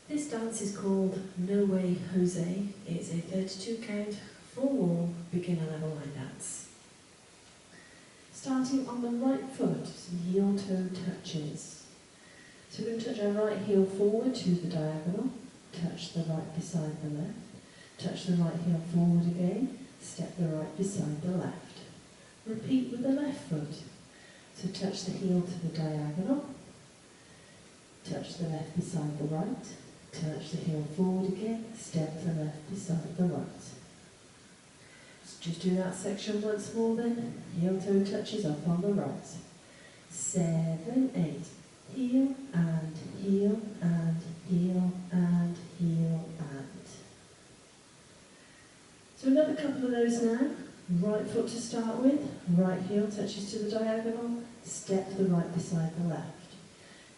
This dance is called No Way Jose. It's a 32 count, full wall, beginner level line dance. Starting on the right foot, some heel toe touches. So we're going to touch our right heel forward to the diagonal, touch the right beside the left, touch the right heel forward again, step the right beside the left. Repeat with the left foot. So touch the heel to the diagonal, touch the left beside the right, touch the heel forward again, step the left beside the right. So just do that section once more then. Heel toe touches up on the right. 7, 8. Heel and heel and heel and heel and. So another couple of those now. Right foot to start with. Right heel touches to the diagonal. Step the right beside the left.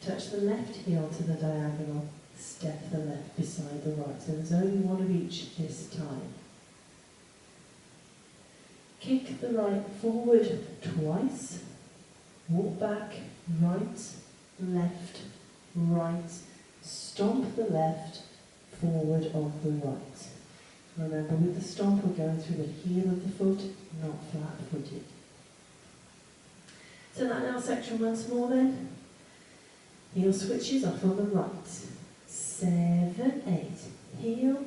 Touch the left heel to the diagonal. Step the left beside the right. So there's only one of each this time. Kick the right forward twice. Walk back, right, left, right. Stomp the left, forward of the right. Remember, with the stomp we're going through the heel of the foot, not flat-footed. So that now section once more then. Heel switches off on the right. 7, 8. Heel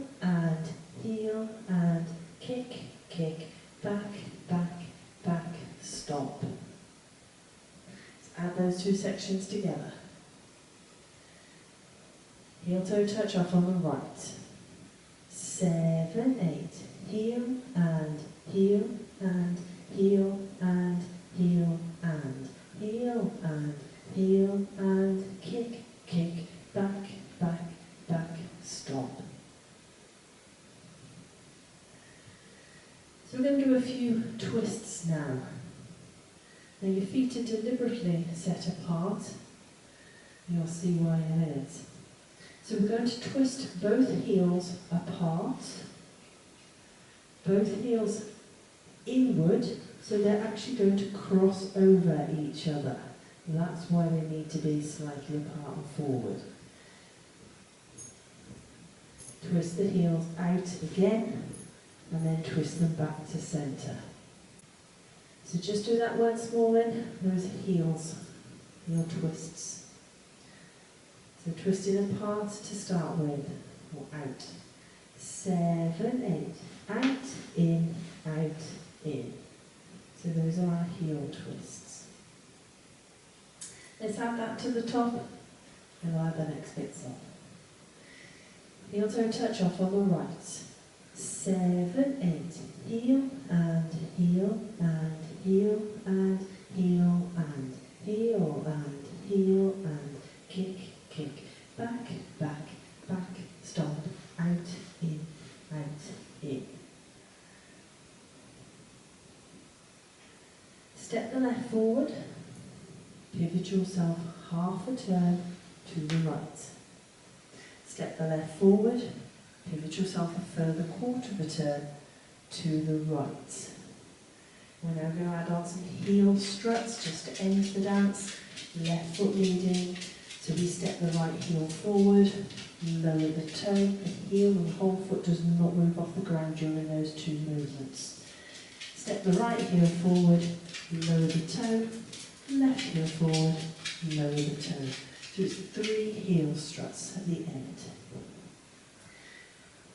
and kick, kick, back, back, back, stomp. Let's add those two sections together. Heel toe touch off on the right. 7, 8. Heel and heel and heel and heel and heel and heel and kick, kick, back, back, back, stomp. So we're going to do a few twists now. Now your feet are deliberately set apart. You'll see why in a minute. So we're going to twist both heels apart, both heels inward, so they're actually going to cross over each other. That's why they need to be slightly apart and forward. Twist the heels out again, and then twist them back to centre. So just do that once more then, those heels, heel twists. So twisting apart to start with, or out. 7, 8, out, in, out, in. So those are our heel twists. Let's add that to the top, and I'll add the next bits on. Heel toe touch off on the right. 7, 8. Heel and heel and heel and heel and heel and heel and kick, kick, back, back, back, stomp, out, in, in. Step the left forward, pivot yourself half a turn to the right. Step the left forward, pivot yourself a further quarter of a turn to the right. We're now going to add on some heel struts just to end the dance. Left foot leading. So we step the right heel forward, lower the toe, the heel and the whole foot does not move off the ground during those two movements. Step the right heel forward, lower the toe, left heel forward, lower the toe. So it's 3 heel struts at the end.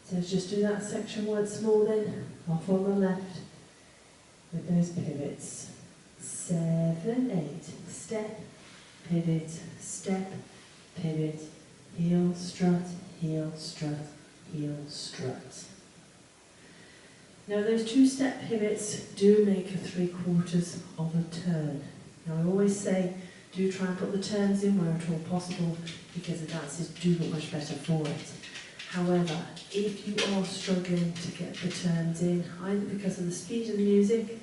So let's just do that section once more then, off on the left with those pivots. 7, 8, step, pivot, step, pivot, heel strut, heel strut, heel strut. Now those 2-step pivots do make a 3/4 of a turn. Now I always say do try and put the turns in where at all possible because the dances do look much better for it. However, if you are struggling to get the turns in, either because of the speed of the music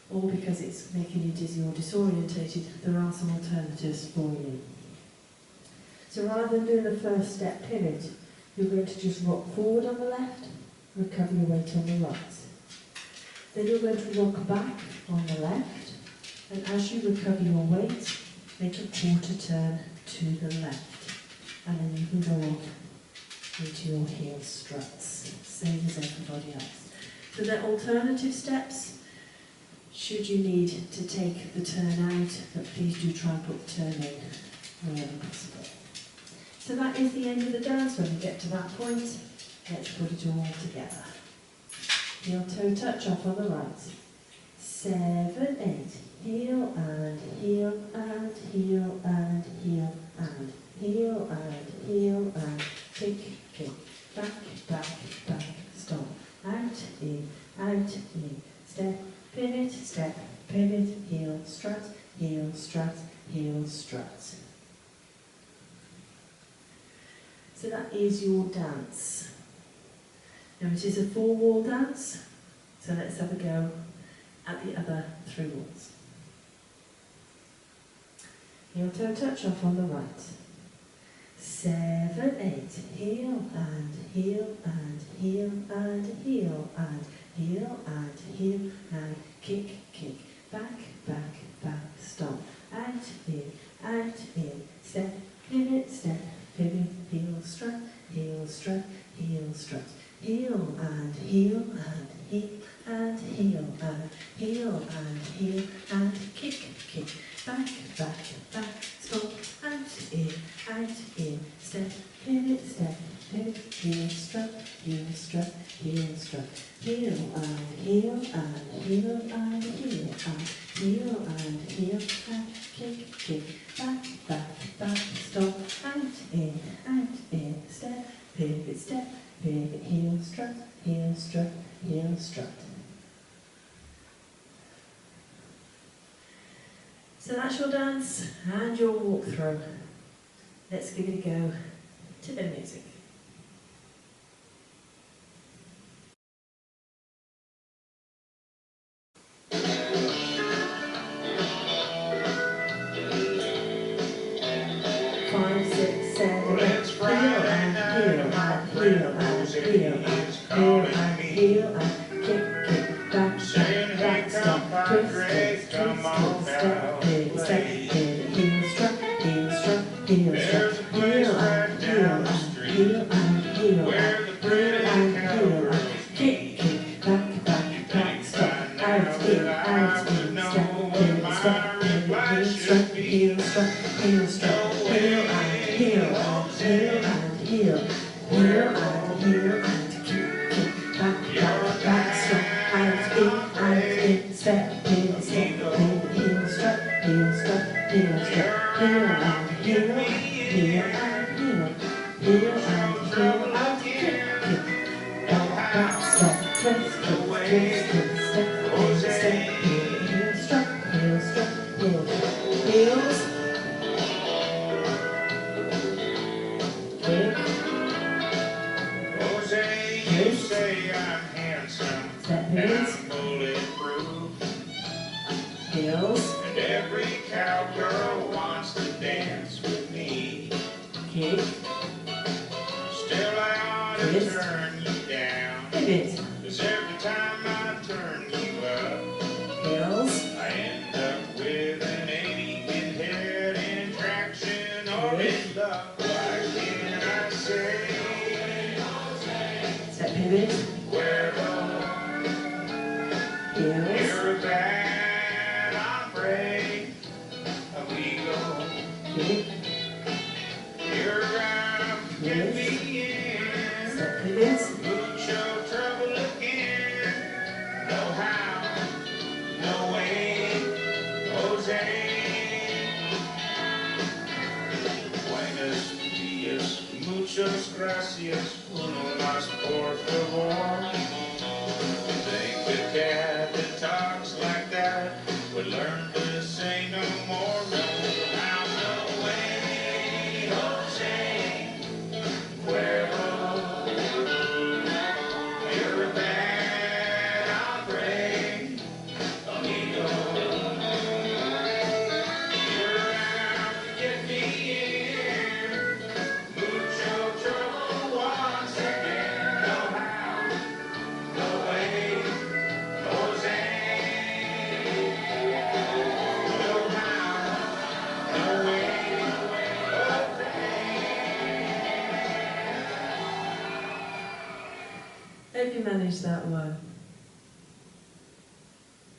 or because it's making you dizzy or disorientated, there are some alternatives for you. So rather than doing the first step pivot, you're going to just rock forward on the left, recover your weight on the right. Then you're going to rock back on the left, and as you recover your weight, make a quarter turn to the left. And then you can go off into your heel struts, same as everybody else. So they're alternative steps. Should you need to take the turn out, but please do try and put the turn in wherever possible. So that is the end of the dance. When we get to that point, let's put it all together. Heel toe touch off on the right. 7, 8. Heel and heel and heel and heel and heel and heel and kick, kick, back, back, back, stop, out, in, step, pivot, heel, strut, heel, strut, heel, strut. So that is your dance. Now it is a 4-wall dance, so let's have a go at the other 3 walls. Heel toe touch off on the right. 7, 8. Heel and heel and heel and heel and heel and heel and kick, kick, back, back, back, stop, out, in, step, pivot, heel, strut, heel, strut, heel, strut, heel and heel and heel and heel and heel and heel and kick, kick, back, back, back, stop, out, in, step, pivot, heel, strut, heel, strut, heel, strut, heel and heel and heel and heel and heel and heel and kick, kick, back, back, back, stop, out, in, step, pivot, heel, strut, heel, strut, heel, strut. So that's your dance and your walkthrough. Let's give it a go to the music. Muchas gracias, uno más por favor. Think the cat that talks like that would learn to say no more. No, how, no way, Jose Cuervo. You're a bad hombre, amigo. You're out to get me in. Mucho trouble once again. No how. Hope you managed that one.